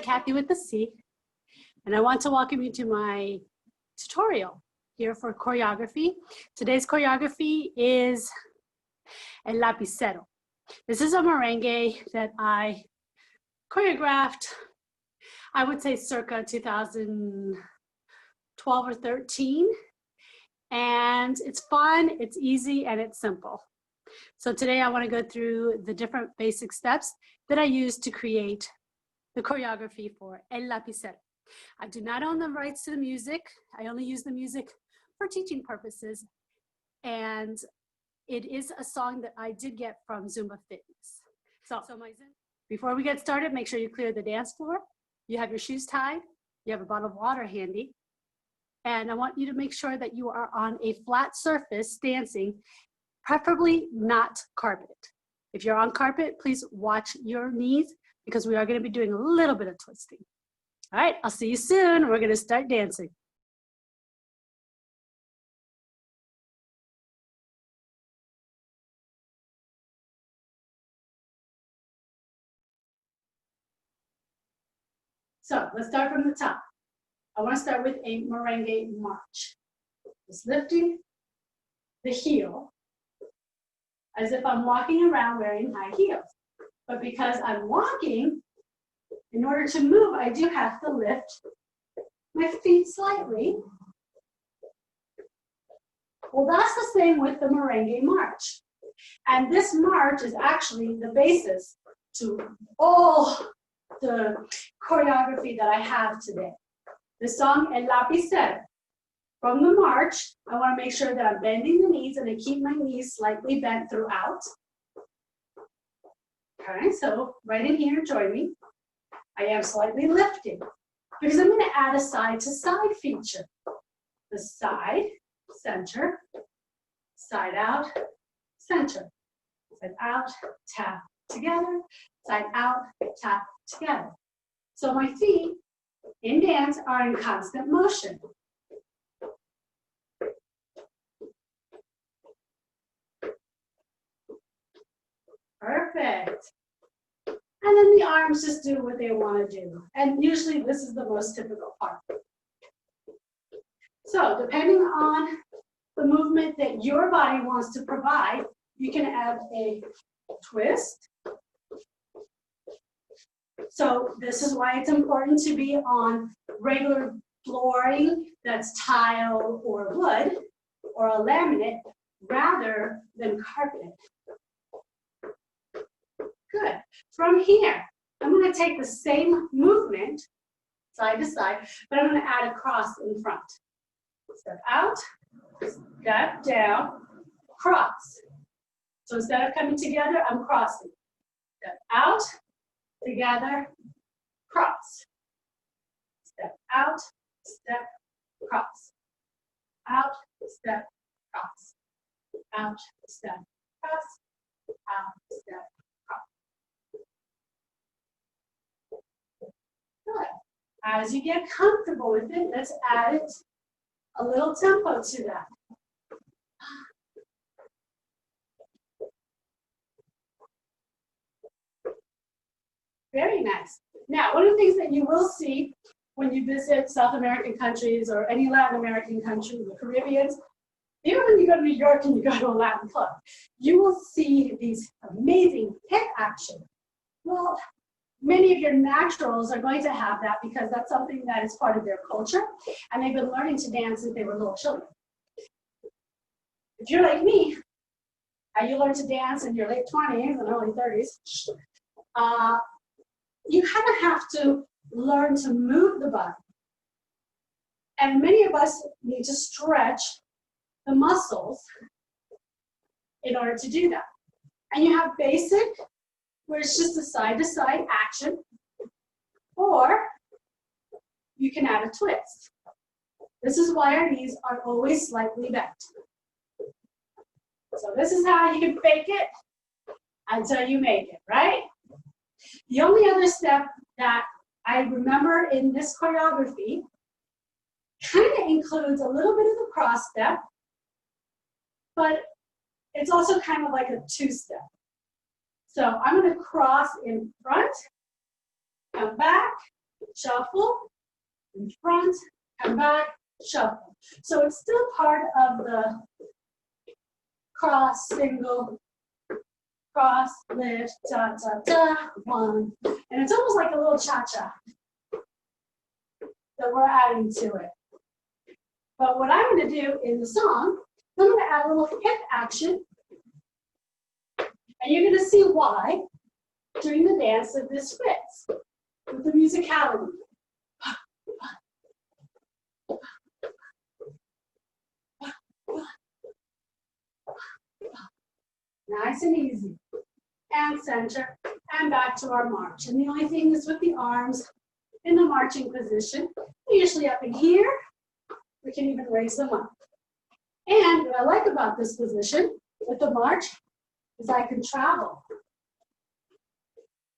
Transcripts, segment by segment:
Cathy with the C, and I want to welcome you to my tutorial here for choreography. Today's choreography is El Lapicero. This is a merengue that I choreographed, I would say circa 2012 or 13, and it's fun, it's easy, and it's simple. So today I want to go through the different basic steps that I use to create the choreography for El Lapicero. I do not own the rights to the music. I only use the music for teaching purposes. And it is a song that I did get from Zumba Fitness. So before we get started, make sure you clear the dance floor. You have your shoes tied. You have a bottle of water handy. And I want you to make sure that you are on a flat surface dancing, preferably not carpet. If you're on carpet, please watch your knees, because we are going to be doing a little bit of twisting. All right, I'll see you soon. We're going to start dancing. So let's start from the top. I want to start with a merengue march. Just lifting the heel as if I'm walking around wearing high heels. But because I'm walking, in order to move, I do have to lift my feet slightly. Well, that's the same with the merengue march. And this march is actually the basis to all the choreography that I have today. The song El Lapicero. From the march, I want to make sure that I'm bending the knees and I keep my knees slightly bent throughout. Okay, so right in here, join me. I am slightly lifting because I'm going to add a side to side feature. The side, center, side out, center. Side out, tap together, side out, tap together. So my feet in dance are in constant motion. Perfect. And then the arms just do what they want to do. And usually this is the most typical part. So depending on the movement that your body wants to provide, you can add a twist. So this is why it's important to be on regular flooring that's tile or wood or a laminate rather than carpet. Good. From here, I'm going to take the same movement, side to side, but I'm going to add a cross in front. Step out, step down, cross. So instead of coming together, I'm crossing. Step out, together, cross. Step out, step, cross. Out, step, cross. Out, step, cross. Out, step, cross. Good. As you get comfortable with it, let's add it a little tempo to that. Very nice. Now, one of the things that you will see when you visit South American countries or any Latin American country, the Caribbeans, even when you go to New York and you go to a Latin club, you will see these amazing hip action. Well, many of your naturals are going to have that because that's something that is part of their culture, and they've been learning to dance since they were little children. If you're like me, and you learn to dance in your late 20s and early 30s, you kind of have to learn to move the body. And many of us need to stretch the muscles in order to do that. And you have basic, where it's just a side-to-side action, or you can add a twist. This is why our knees are always slightly bent. So this is how you can fake it until you make it, right? The only other step that I remember in this choreography kind of includes a little bit of the cross step, but it's also kind of like a two-step. So I'm going to cross in front, come back, shuffle, in front, come back, shuffle. So it's still part of the cross, single, cross, lift, da, da, da, one. And it's almost like a little cha-cha that we're adding to it. But what I'm going to do in the song, I'm going to add a little hip action. And you're going to see why during the dance that this fits with the musicality. Nice and easy. And center, and back to our march. And the only thing is with the arms in the marching position, they're usually up in here. We can even raise them up. And what I like about this position with the march is I can travel.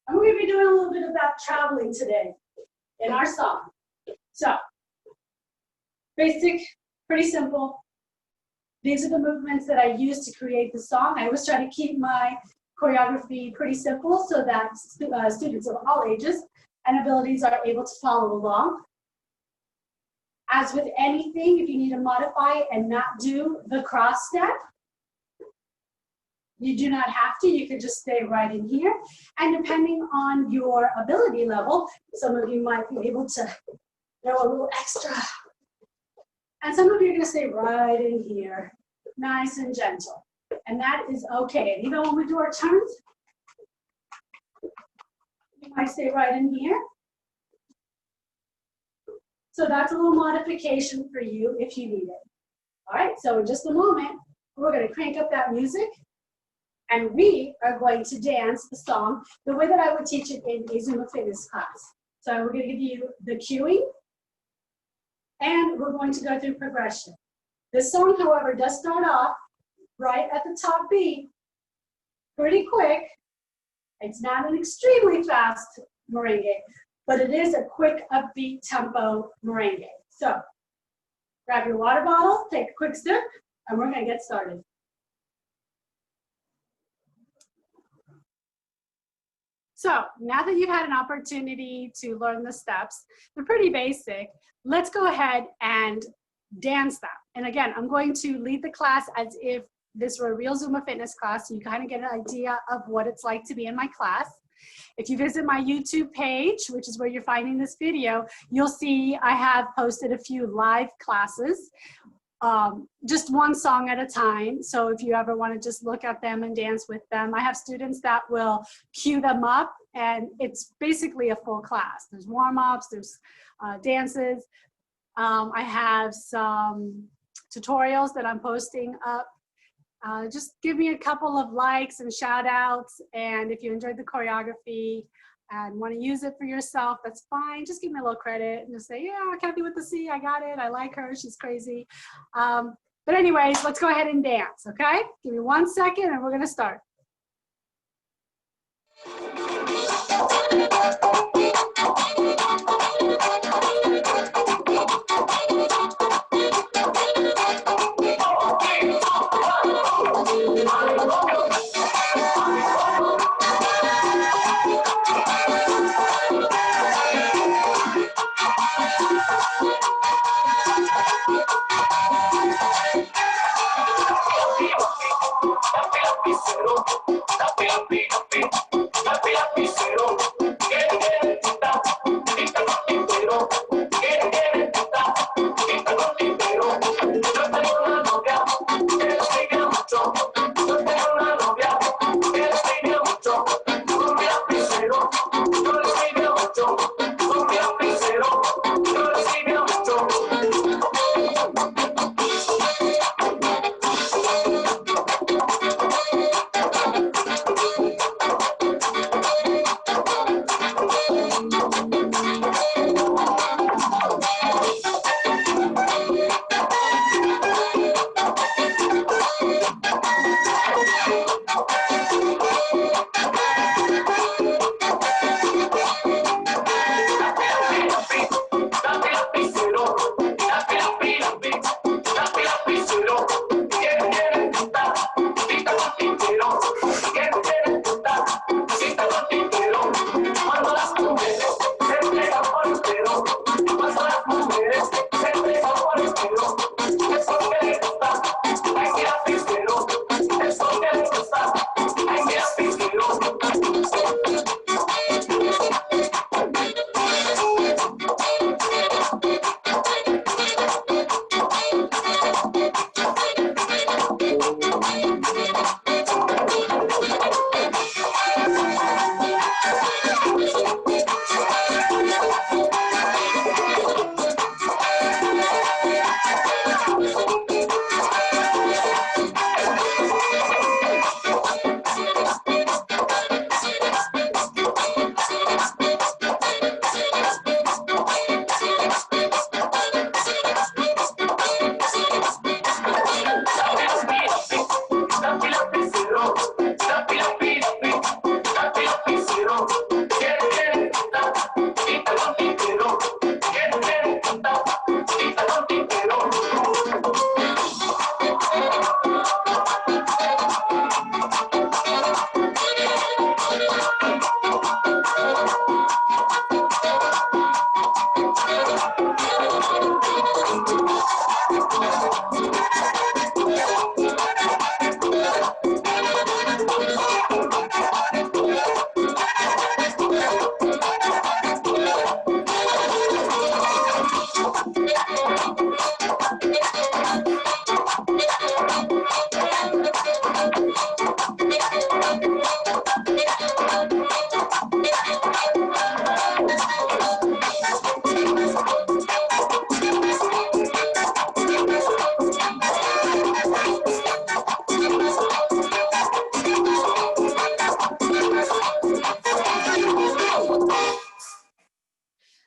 And we're going to be doing a little bit about traveling today in our song. So, basic, pretty simple. These are the movements that I use to create the song. I always try to keep my choreography pretty simple so that students of all ages and abilities are able to follow along. As with anything, if you need to modify and not do the cross step, you do not have to. You can just stay right in here. And depending on your ability level, some of you might be able to throw a little extra. And some of you are going to stay right in here, nice and gentle. And that is okay. And even when we do our turns, you might stay right in here. So that's a little modification for you if you need it. All right, so in just a moment, we're going to crank up that music. And we are going to dance the song the way that I would teach it in a Zumba Fitness class. So we're going to give you the cueing, and we're going to go through progression. This song, however, does start off right at the top beat, pretty quick. It's not an extremely fast merengue, but it is a quick, upbeat tempo merengue. So grab your water bottle, take a quick sip, and we're going to get started. So now that you've had an opportunity to learn the steps, they're pretty basic. Let's go ahead and dance them. And again, I'm going to lead the class as if this were a real Zumba Fitness class, so you kind of get an idea of what it's like to be in my class. If you visit my YouTube page, which is where you're finding this video, you'll see I have posted a few live classes, just one song at a time. So if you ever want to just look at them and dance with them, I have students that will cue them up, and it's basically a full class. There's warm-ups, there's dances. I have some tutorials that I'm posting up. Just give me a couple of likes and shout outs, and if you enjoyed the choreography and want to use it for yourself, that's fine. Just give me a little credit and just say, yeah, Cathy with the C, I got it, I like her, she's crazy. But anyways, let's go ahead and dance, okay? Give me 1 second and we're gonna start.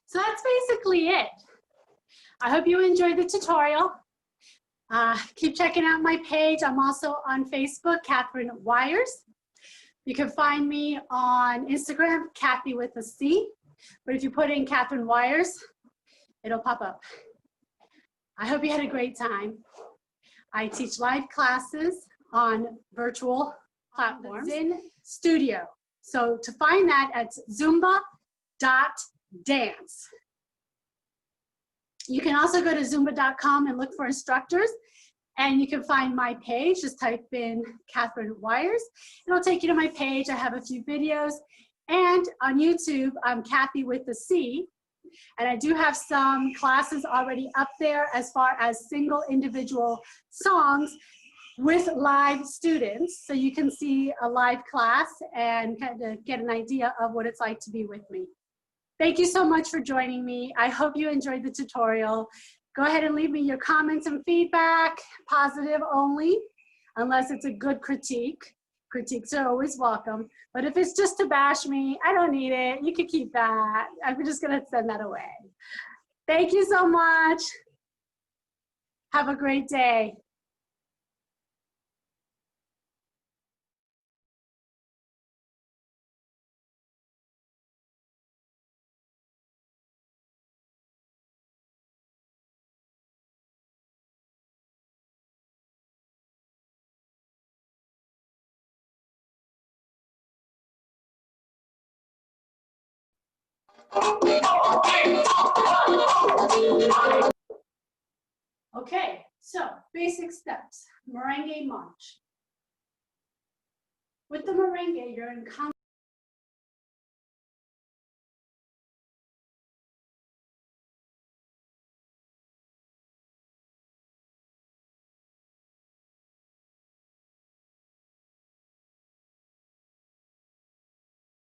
So that's basically it. I hope you enjoyed the tutorial. Keep checking out my page. I'm also on Facebook, Catherine Wires. You can find me on Instagram, Cathy with a C. But if you put in Catherine Wires, it'll pop up. I hope you had a great time. I teach live classes on virtual platforms in studio. So to find that, it's zumba.dance. You can also go to zumba.com and look for instructors, and you can find my page. Just type in Catherine Wires. It'll take you to my page. I have a few videos, and on YouTube, I'm Cathy with a C, and I do have some classes already up there as far as single individual songs with live students, so you can see a live class and kind of get an idea of what it's like to be with me. Thank you so much for joining me. I hope you enjoyed the tutorial. Go ahead and leave me your comments and feedback, positive only, unless it's a good critique. Critiques are always welcome. But if it's just to bash me, I don't need it. You can keep that. I'm just gonna send that away. Thank you so much. Have a great day. Okay, so basic steps. Merengue march. With the merengue, you're in